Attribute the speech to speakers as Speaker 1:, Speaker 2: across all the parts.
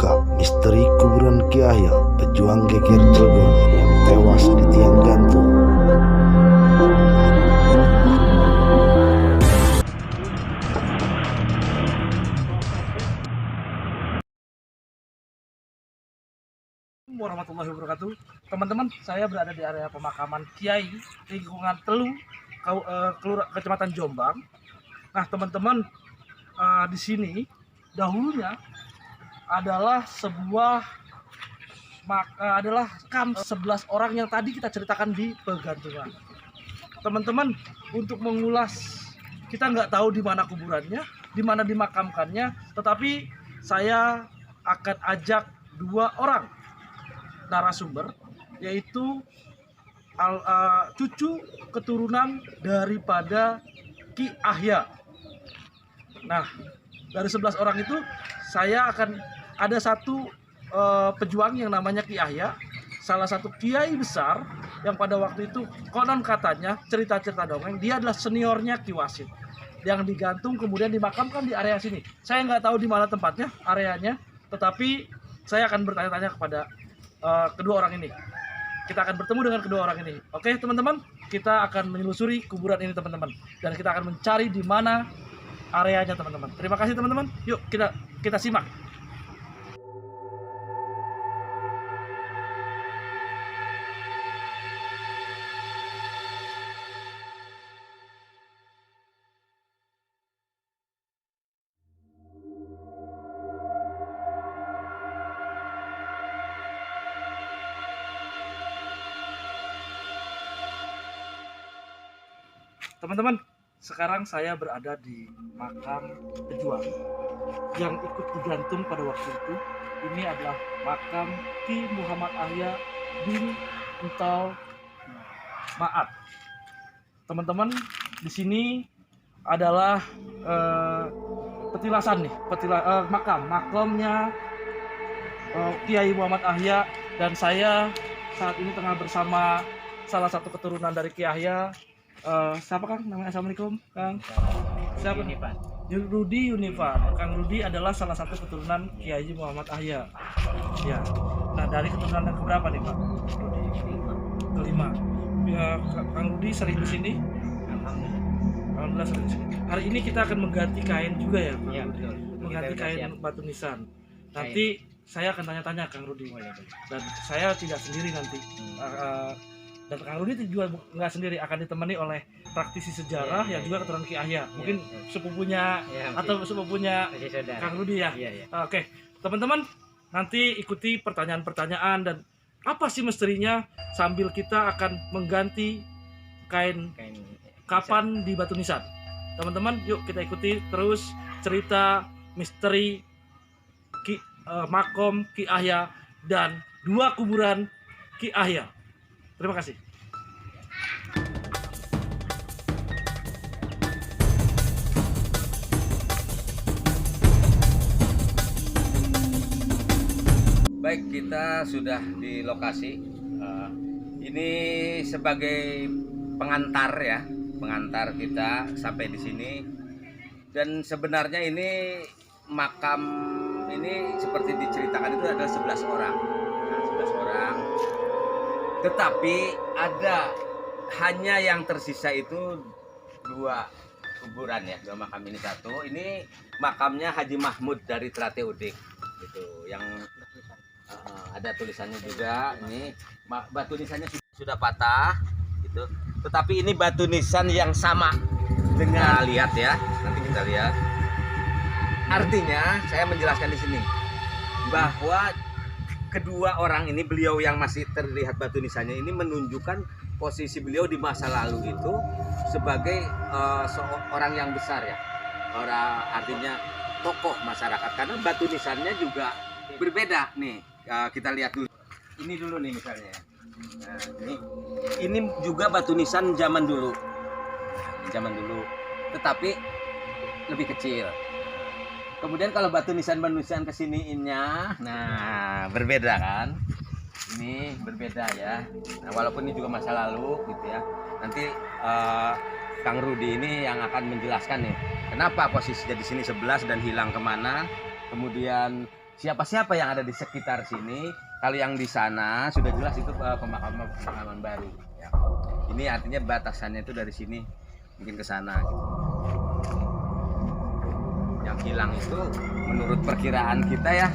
Speaker 1: mengungkap misteri kuburan Ki Yahya, pejuang geger Cilegon yang tewas di tiang gantung.
Speaker 2: Warahmatullahi wabarakatuh. Teman-teman, saya berada di area pemakaman Kiai lingkungan Telu, Kecamatan Jombang. Nah, teman-teman, di sini dahulunya adalah adalah kam 11 orang yang tadi kita ceritakan di pegantungan. Teman-teman, untuk mengulas, kita nggak tahu di mana kuburannya, di mana dimakamkannya, tetapi saya akan ajak 2 orang narasumber, yaitu cucu keturunan daripada Ki Yahya. Nah, dari 11 orang itu saya akan ada satu pejuang yang namanya Ki Yahya, salah satu kiai besar yang pada waktu itu konon katanya cerita-cerita dongeng dia adalah seniornya Ki Wasit yang digantung kemudian dimakamkan di area sini. Saya nggak tahu di mana tempatnya, areanya, tetapi saya akan bertanya-tanya kepada kedua orang ini. Kita akan bertemu dengan kedua orang ini. Oke, teman-teman, kita akan menelusuri kuburan ini, teman-teman, dan kita akan mencari di mana areanya, teman-teman. Terima kasih, teman-teman. Yuk kita simak. Teman-teman, sekarang saya berada di makam pejuang yang ikut digantung pada waktu itu. Ini adalah makam Ki Muhammad Yahya bin Ental Ma'at. Teman-teman, di sini adalah petilasan nih, makamnya Kiai Muhammad Yahya, dan saya saat ini tengah bersama salah satu keturunan dari Ki Yahya. Siapa Kang? Namanya, assalamualaikum Kang. Siapa? Rudi Yunifan. Kang Rudi adalah salah satu keturunan Kiai Muhammad Yahya. Ya. Nah, dari keturunan yang keberapa nih Pak? Kelima. Ya, Kang Rudi sering di sini? Alhamdulillah sering di sini. Hari ini kita akan mengganti kain juga ya Pak? Iya, betul. Mengganti kain batu nisan. Nanti saya akan tanya-tanya Kang Rudi. Dan saya tidak sendiri nanti. Dan Kang Rudi juga nggak sendiri, akan ditemani oleh praktisi sejarah yang juga keturunan Ki Yahya. Mungkin sepupunya atau sepupunya Kang Rudi ya. Oke, teman-teman, nanti ikuti pertanyaan-pertanyaan dan apa sih misterinya sambil kita akan mengganti kain kapan di batu nisan. Teman-teman, yuk kita ikuti terus cerita misteri makom Ki Yahya dan 2 kuburan Ki Yahya. Terima kasih.
Speaker 3: Baik, kita sudah di lokasi. Ini sebagai pengantar ya, pengantar kita sampai di sini. Dan sebenarnya ini makam ini seperti diceritakan itu adalah 11 orang. Nah, 11 orang. Tetapi ada hanya yang tersisa itu 2 kuburan ya, 2 makam ini. Satu ini makamnya Haji Mahmud dari Trate Udik gitu, yang ada tulisannya juga. Ini batu nisannya sudah patah gitu, tetapi ini batu nisan yang sama dengan, lihat ya, nanti kita lihat. Artinya saya menjelaskan di sini bahwa kedua orang ini, beliau yang masih terlihat batu nisannya ini menunjukkan posisi beliau di masa lalu itu sebagai seorang yang besar ya, artinya tokoh masyarakat, karena batu nisannya juga berbeda nih. Kita lihat dulu, ini dulu nih misalnya. Nah, ini juga batu nisan zaman dulu, tetapi lebih kecil. Kemudian kalau batu nisan kesininya, nah berbeda kan? Ini berbeda ya. Nah, walaupun ini juga masa lalu gitu ya. Nanti Kang Rudi ini yang akan menjelaskan nih, kenapa posisinya di sini 11 dan hilang kemana. Kemudian siapa-siapa yang ada di sekitar sini. Kalau yang di sana sudah jelas itu pemakaman baru. Ya. Ini artinya batasannya itu dari sini mungkin ke sana. Gitu. Yang hilang itu menurut perkiraan kita ya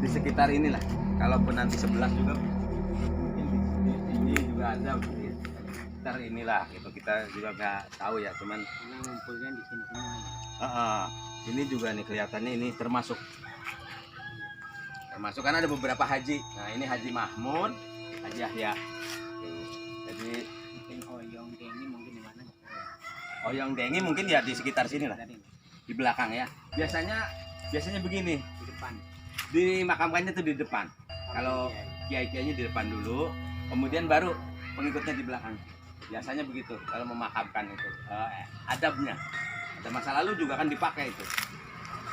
Speaker 3: di sekitar inilah. Kalaupun nanti 11 juga di sini juga ada sekitar inilah. Gitu kita juga nggak tahu ya. Cuman
Speaker 4: ngumpulnya di sini semua.
Speaker 3: Ini juga nih kelihatannya ini termasuk kan ada beberapa haji. Nah ini Haji Mahmud, Haji Yahya. Jadi
Speaker 4: Mungkin Oyong Dengi mungkin di mana?
Speaker 3: Oyong Dengi mungkin ya di sekitar sini lah, di belakang ya. Biasanya begini,
Speaker 4: Di depan.
Speaker 3: dimakamkannya tuh di depan. Kalau kiai-kiainya di depan dulu, kemudian baru pengikutnya di belakang. Biasanya begitu kalau memakamkan itu adabnya. Ada masa lalu juga kan dipakai itu.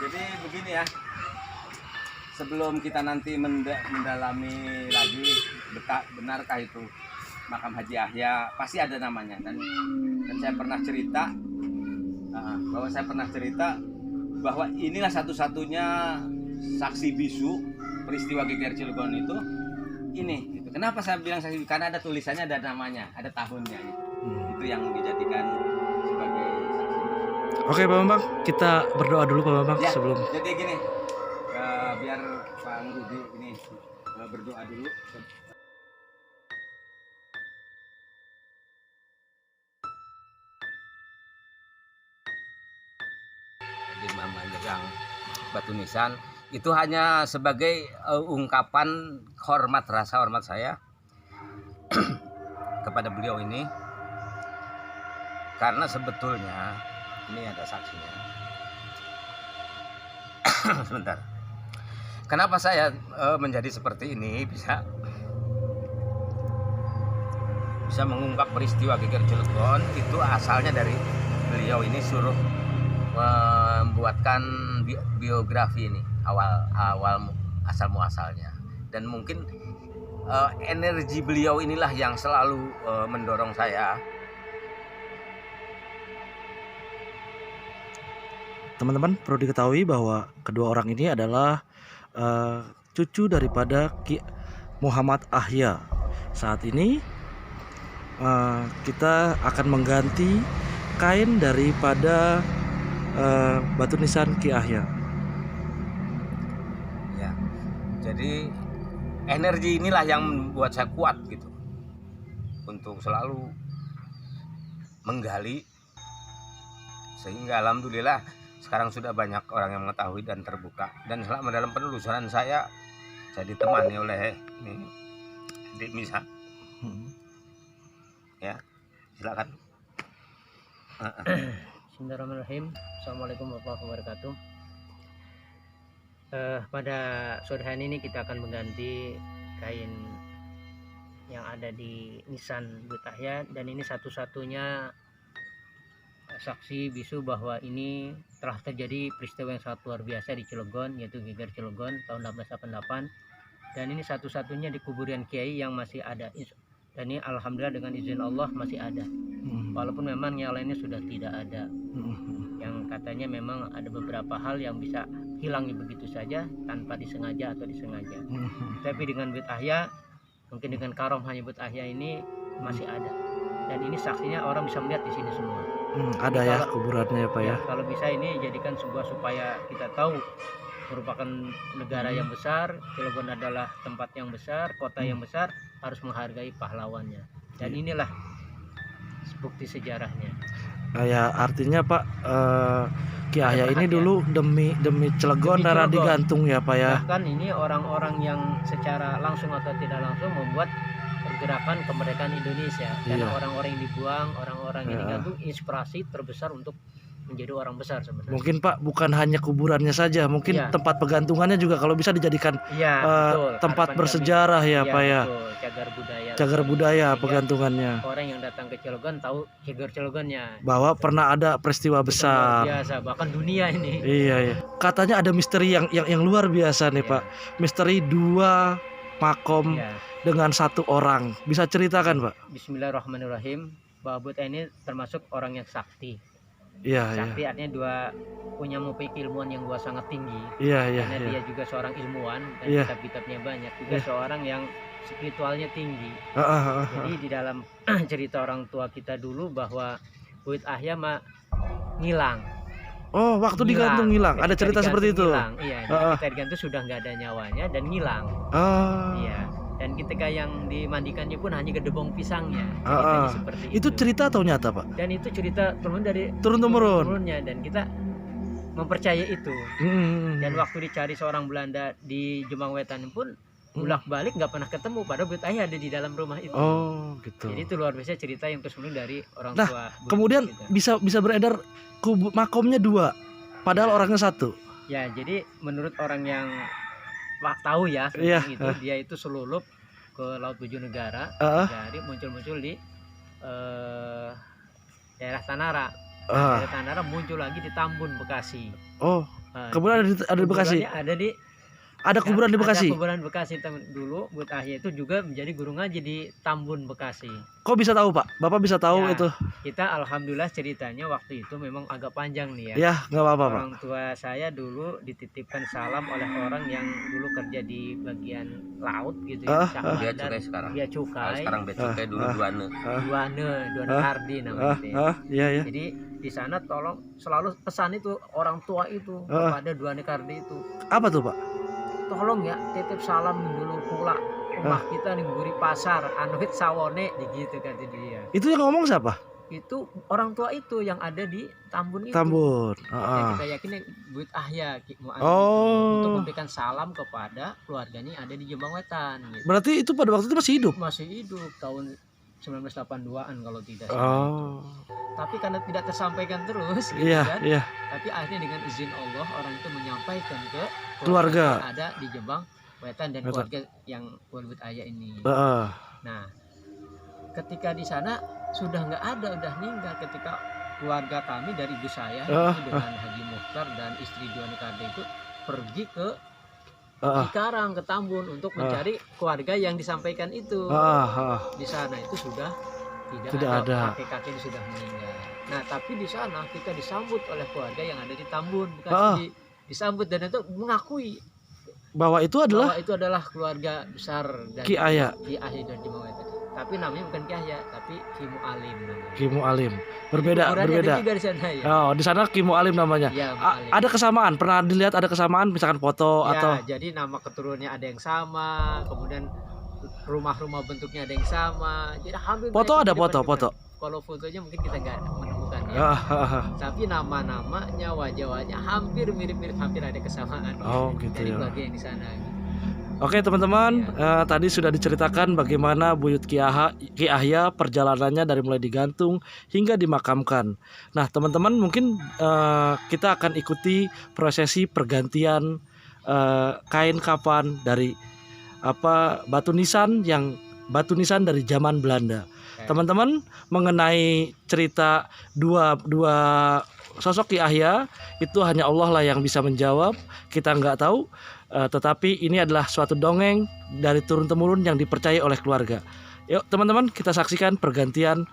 Speaker 3: Jadi begini ya. Sebelum kita nanti mendalami lagi benarkah itu makam Haji Yahya, pasti ada namanya. Dan saya pernah cerita bahwa inilah satu-satunya saksi bisu peristiwa Geger Cilegon itu ini. Gitu. Kenapa saya bilang saksi? Karena ada tulisannya, ada namanya, ada tahunnya. Gitu. Itu yang dijadikan sebagai saksi.
Speaker 2: Oke Pak Bambang, kita berdoa dulu Pak Bambang
Speaker 3: Ya,
Speaker 2: sebelum.
Speaker 3: jadi gini, biar Pak Rudi ini berdoa dulu. Jadi memegang batu nisan itu hanya sebagai ungkapan rasa hormat saya kepada beliau ini, karena sebetulnya ini ada saksinya. Sebentar. Kenapa saya menjadi seperti ini, bisa mengungkap peristiwa Geger Cilegon itu asalnya dari beliau ini suruh membuatkan biografi ini awal asal muasalnya, dan mungkin energi beliau inilah yang selalu mendorong saya.
Speaker 2: Teman-teman perlu diketahui bahwa kedua orang ini adalah cucu daripada Ki Muhammad Ahya. Saat ini kita akan mengganti kain daripada batu nisan Ki Ahya.
Speaker 3: Ya, jadi energi inilah yang membuat saya kuat gitu untuk selalu menggali, sehingga alhamdulillah sekarang sudah banyak orang yang mengetahui dan terbuka. Dan selama dalam penelusuran saya ditemani oleh Dik Misa. Ya, silakan.
Speaker 4: Bismillahirrahmanirrahim. Assalamualaikum warahmatullahi wabarakatuh. Pada sore hari ini kita akan mengganti kain yang ada di nisan Buyut Ahya, dan ini satu-satunya saksi bisu bahwa ini telah terjadi peristiwa yang sangat luar biasa di Cilegon, yaitu Geger Cilegon tahun 1888, dan ini satu-satunya di kuburan kiai yang masih ada. Dan ini alhamdulillah dengan izin Allah masih ada, walaupun memang yang lainnya sudah tidak ada. Yang katanya memang ada beberapa hal yang bisa hilang begitu saja tanpa disengaja atau disengaja. Tapi dengan Buyut Ahya, mungkin dengan karomahnya Buyut Ahya ini masih ada, dan ini saksinya orang bisa melihat di sini semua.
Speaker 2: Ada ya kuburannya ya Pak ya.
Speaker 4: Kalau bisa ini jadikan sebuah supaya kita tahu merupakan negara yang besar, Cilegon adalah tempat yang besar, kota yang besar, harus menghargai pahlawannya. Dan inilah bukti sejarahnya.
Speaker 2: Ya artinya Pak, Ki Ahya ini dulu demi Cilegon darah digantung ya Pak ya.
Speaker 4: Bahkan ini orang-orang yang secara langsung atau tidak langsung membuat pergerakan kemerdekaan Indonesia. Karena orang-orang yang dibuang, orang-orang yang digantung, inspirasi terbesar untuk menjadi orang besar sebenarnya.
Speaker 2: Mungkin Pak bukan hanya kuburannya saja, mungkin tempat pegantungannya juga kalau bisa dijadikan tempat bersejarah ya Pak ya.
Speaker 4: Betul.
Speaker 2: Cagar budaya pegantungannya.
Speaker 4: Orang yang datang ke Cilegon tahu Geger Cilegonnya.
Speaker 2: Bahwa pernah ada peristiwa besar.
Speaker 4: Luar biasa, bahkan dunia ini.
Speaker 2: Iya. Katanya ada misteri yang luar biasa nih Pak. Misteri 2 makom dengan 1 orang. Bisa ceritakan Pak?
Speaker 4: Bismillahirrahmanirrahim. Bahwa Buyut ini termasuk orang yang sakti.
Speaker 2: Iya, iya.
Speaker 4: Sakti artinya dua punya mempunyai keilmuan yang dua sangat tinggi.
Speaker 2: Iya, iya,
Speaker 4: Karena
Speaker 2: iya.
Speaker 4: dia juga seorang ilmuwan dan
Speaker 2: Iya.
Speaker 4: kitab-kitabnya banyak. Juga
Speaker 2: Iya.
Speaker 4: seorang yang spiritualnya tinggi.
Speaker 2: Heeh, heeh,
Speaker 4: Jadi
Speaker 2: heeh.
Speaker 4: di dalam cerita orang tua kita dulu bahwa Buyut Ahya ngilang.
Speaker 2: Oh, waktu digantung hilang. Ada
Speaker 4: Ketika
Speaker 2: cerita seperti itu.
Speaker 4: digantung hilang. Iya, jadi
Speaker 2: Heeh.
Speaker 4: ketika digantung sudah nggak ada nyawanya dan ngilang.
Speaker 2: Ah.
Speaker 4: Iya. Dan ketika yang dimandikannya pun hanya gedebong pisangnya.
Speaker 2: Ah,
Speaker 4: Ceritanya
Speaker 2: ah.
Speaker 4: seperti
Speaker 2: Itu cerita atau nyata, Pak?
Speaker 4: Dan itu cerita turun dari
Speaker 2: Turun-temurun.
Speaker 4: turunnya dan kita mempercayai itu.
Speaker 2: Hmm.
Speaker 4: Dan waktu dicari seorang Belanda di Jombang Wetan pun bolak-balik nggak pernah ketemu, padahal Buyut Ahya ada di dalam rumah itu.
Speaker 2: Oh, gitu.
Speaker 4: Jadi itu luar biasa cerita yang terus menerus dari orang
Speaker 2: Nah,
Speaker 4: tua. Buyut
Speaker 2: Kemudian
Speaker 4: kita.
Speaker 2: bisa beredar makomnya 2, padahal orangnya 1.
Speaker 4: Ya, jadi menurut orang yang tahu ya
Speaker 2: Iya,
Speaker 4: tentang itu, dia itu selulup ke Laut Tujuh Negara,
Speaker 2: Heeh.
Speaker 4: dari muncul di daerah Tanara.
Speaker 2: Ah.
Speaker 4: Daerah Tanara muncul lagi di Tambun, Bekasi.
Speaker 2: Oh,
Speaker 4: Nah,
Speaker 2: kemudian ada di Bekasi.
Speaker 4: kuburannya ada di
Speaker 2: Ada kuburan di Bekasi.
Speaker 4: Ada kuburan Bekasi dulu. Buyut Ahya itu juga menjadi guru ngaji di Tambun, Bekasi.
Speaker 2: Kok bisa tahu, Pak? Bapak bisa tahu
Speaker 4: Ya,
Speaker 2: itu?
Speaker 4: Kita alhamdulillah ceritanya waktu itu memang agak panjang nih ya.
Speaker 2: Ya, nggak apa-apa, Pak.
Speaker 4: Orang tua saya dulu dititipkan salam oleh orang yang dulu kerja di bagian laut gitu ya. Cak
Speaker 3: Bea
Speaker 4: Bandar,
Speaker 3: cukai sekarang.
Speaker 4: Bea
Speaker 3: Kalau
Speaker 4: cukai.
Speaker 3: sekarang bea cukai dulu Duane.
Speaker 4: Duane Kardi namanya. itu ya.
Speaker 2: Iya, ya.
Speaker 4: Jadi di sana tolong selalu pesan itu orang tua itu kepada Duane Kardi itu.
Speaker 2: Apa tuh, Pak?
Speaker 4: Tolong ya titip salam dulu pula rumah kita nih Buri Pasar anuhit sawone gitu kata dia.
Speaker 2: Itu yang ngomong siapa?
Speaker 4: Itu orang tua itu yang ada di Tambun itu.
Speaker 2: Tambun.
Speaker 4: Ya,
Speaker 2: Heeh.
Speaker 4: kita yakin Buyut Ahya untuk
Speaker 2: Oh.
Speaker 4: memberikan salam kepada keluarganya yang ada di Jombang Wetan gitu.
Speaker 2: Berarti itu pada waktu itu masih hidup.
Speaker 4: Masih hidup tahun 1982-an kalau tidak salah.
Speaker 2: Oh.
Speaker 4: Tapi karena tidak tersampaikan terus gitu
Speaker 2: Iya,
Speaker 4: kan.
Speaker 2: iya.
Speaker 4: Tapi akhirnya dengan izin Allah orang itu menyampaikan ke
Speaker 2: Keluarga.
Speaker 4: yang ada di Jombang Wetan dan
Speaker 2: Wetan.
Speaker 4: keluarga yang Buyut Ahya ini.
Speaker 2: Heeh.
Speaker 4: Nah, ketika di sana sudah nggak ada, udah meninggal. Ketika keluarga kami dari ibu saya itu dengan Haji Mukhtar dan istri Duane Kardi itu pergi ke Cikarang, ke Tambun untuk mencari keluarga yang disampaikan itu. Di sana itu sudah tidak ada. Kakek-kakek sudah meninggal. Nah, tapi di sana kita disambut oleh keluarga yang ada di Tambun, disambut dan itu mengakui
Speaker 2: Bahwa itu adalah
Speaker 4: bahwa itu adalah keluarga besar dari
Speaker 2: Ki Ahya.
Speaker 4: Ki Ahya dari Jombang Wetan. Tapi namanya bukan Ki Ahya, tapi Ki Mu'alim namanya.
Speaker 2: Ki Mu'alim. Berbeda.
Speaker 4: Kuburannya ada juga di sana ya.
Speaker 2: Oh, di sana Ki Mu'alim namanya.
Speaker 4: Ya, Mu'alim.
Speaker 2: Ada kesamaan? Pernah dilihat ada kesamaan misalkan foto
Speaker 4: Ya,
Speaker 2: atau
Speaker 4: jadi nama keturunannya ada yang sama, kemudian rumah-rumah bentuknya ada yang sama. Jadi hampir
Speaker 2: foto
Speaker 4: mirip
Speaker 2: ada
Speaker 4: di depan
Speaker 2: foto.
Speaker 4: juga. Kalau fotonya mungkin kita nggak menemukan ya. Tapi nama-namanya, wajah-wajahnya hampir mirip-mirip, hampir ada kesamaan.
Speaker 2: Oh, gitu
Speaker 4: dari
Speaker 2: ya.
Speaker 4: keluarga yang di sana.
Speaker 2: Oke teman-teman, tadi sudah diceritakan bagaimana Buyut Ki Ahya perjalanannya dari mulai digantung hingga dimakamkan. Nah teman-teman mungkin kita akan ikuti prosesi pergantian kain kafan dari batu nisan dari zaman Belanda. Teman-teman mengenai cerita dua sosok Ki Ahya itu hanya Allah lah yang bisa menjawab. Kita nggak tahu. Tetapi ini adalah suatu dongeng dari turun-temurun yang dipercaya oleh keluarga. Yuk teman-teman kita saksikan pergantian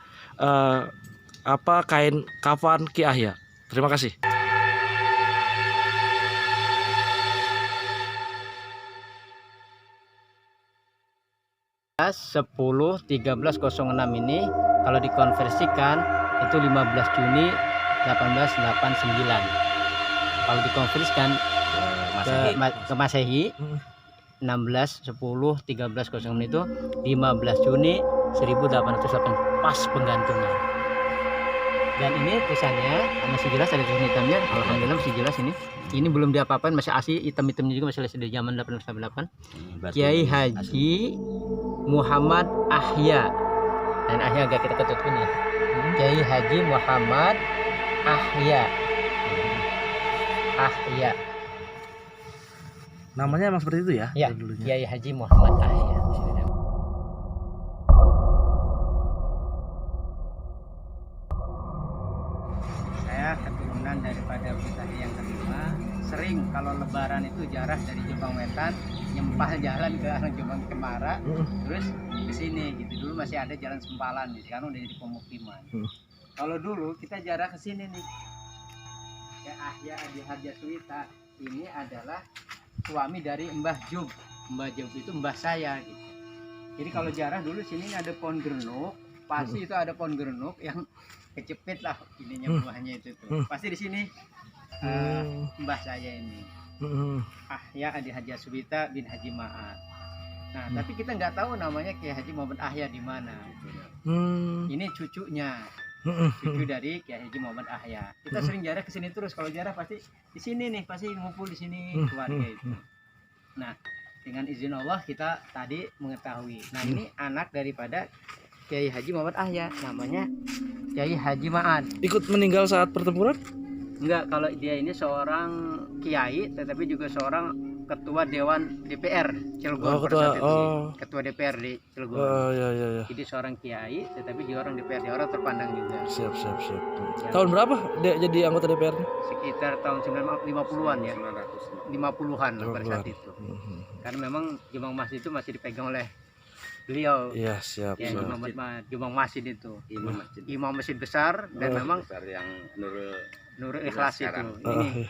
Speaker 2: kain kafan Ki Ahya. Terima kasih.
Speaker 4: Sepuluh 13.06 ini kalau dikonversikan itu 15 Juni 1889. Kalau dikonversikan ke Masehi 16 10 13.06 itu 15 Juni 1808 pas penggantungan. Dan ini tulisannya masih jelas, ada tulisan hitamnya. Alhamdulillah masih jelas ini. Ini belum diapa-apain, masih asli, hitam-hitamnya juga masih dari zaman 1898. Kiai Haji Muhammad Ahya. Dan Ahya agak kita ketutupin ya. Kiai Haji Muhammad Ahya. Ahya.
Speaker 2: Namanya emang seperti itu ya?
Speaker 4: Ya,
Speaker 2: dulunya.
Speaker 4: Kiai Haji Muhammad Ahya. Saya keturunan daripada Buyut Ahya yang kedua. Sering kalau lebaran itu jarah dari Jombang Wetan nyempal jalan ke arah Jombang Cemara, terus ke sini gitu. Dulu masih ada jalan sempalan gitu, sekarang udah jadi pemukiman. Kalau dulu kita jarah ke sini nih, Kiai Ahya Adi Harjaswita ini adalah suami dari Mbah Jub. Mbah Jub itu mbah saya gitu. Jadi kalau jarah dulu sini ada pohon gerenuk, pasti itu ada pohon gerenuk yang kecepit lah ininya buahnya itu tuh. Pasti di sini mbah saya ini. Ahya Adi Harjaswita bin Haji Ma'at. Nah, tapi kita nggak tahu namanya Kiai Haji Muhammad Ahya di mana. Ini cucunya. Cucu dari Kiai Haji Muhammad Ahya. Kita sering jarah ke sini terus. Kalau jarah pasti di sini nih, pasti ngumpul di sini keluarga itu. Nah, dengan izin Allah kita tadi mengetahui. Nah, ini anak daripada Kiai Haji Muhammad Ahya, namanya Kiai Haji Ma'at.
Speaker 2: Ikut meninggal saat pertempuran?
Speaker 4: Enggak, kalau dia ini seorang kiai, tetapi juga seorang ketua Dewan DPR Cilegon.
Speaker 2: Oh, ketua,
Speaker 4: pada saat itu.
Speaker 2: oh.
Speaker 4: Ketua DPR di Cilegon.
Speaker 2: Oh, ya, ya, ya.
Speaker 4: Jadi seorang kiai, tetapi dia orang DPR, dia orang terpandang juga.
Speaker 2: Siap.
Speaker 4: Ya.
Speaker 2: Tahun berapa Dek jadi anggota DPR?
Speaker 4: Sekitar tahun 50-an ya. 50-an lah pada saat
Speaker 2: 50-an.
Speaker 4: itu. Karena memang Jumbang Masjid itu masih dipegang oleh beliau.
Speaker 2: Iya, siap.
Speaker 4: Ya,
Speaker 2: siap.
Speaker 4: Jumbang Masjid itu.
Speaker 3: Imam masjid
Speaker 4: Imam masjid besar dan memang
Speaker 3: besar yang
Speaker 4: Nurul Ikhlas itu.
Speaker 3: sekarang.
Speaker 4: Ini